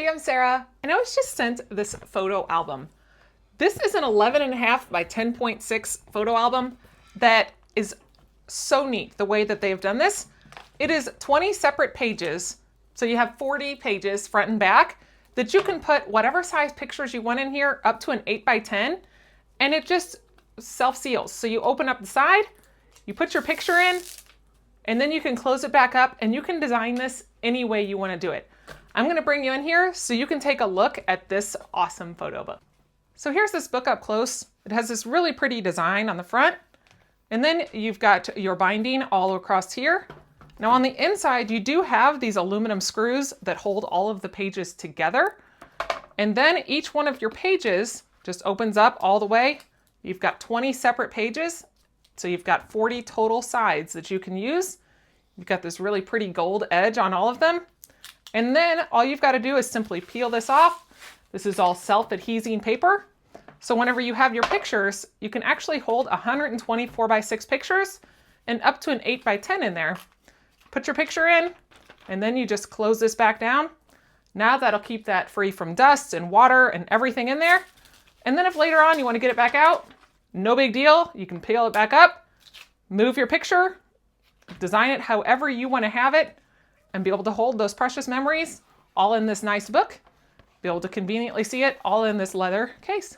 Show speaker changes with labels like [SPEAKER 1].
[SPEAKER 1] Hey, I'm Sarah, and I was just sent this photo album. This is an 11.5 by 10.6 photo album that is so neat the way that they've done this. It is 20 separate pages, so you have 40 pages front and back that you can put whatever size pictures you want in here up to an 8 by 10, and it just self-seals. So you open up the side, you put your picture in, and then you can close it back up and you can design this any way you want to do it. I'm going to bring you in here so you can take a look at this awesome photo book. So here's this book up close. It has this really pretty design on the front, and then you've got your binding all across here. Now on the inside, you do have these aluminum screws that hold all of the pages together. And then each one of your pages just opens up all the way. You've got 20 separate pages. So you've got 40 total sides that you can use. You've got this really pretty gold edge on all of them. And then all you've got to do is simply peel this off. This is all self-adhesing paper. So whenever you have your pictures, you can actually hold 124 by 6 pictures and up to an 8 by 10 in there. Put your picture in, and then you just close this back down. Now that'll keep that free from dust and water and everything in there. And then if later on you want to get it back out, no big deal. You can peel it back up, move your picture, design it however you want to have it, and be able to hold those precious memories all in this nice book. Be able to conveniently see it all in this leather case.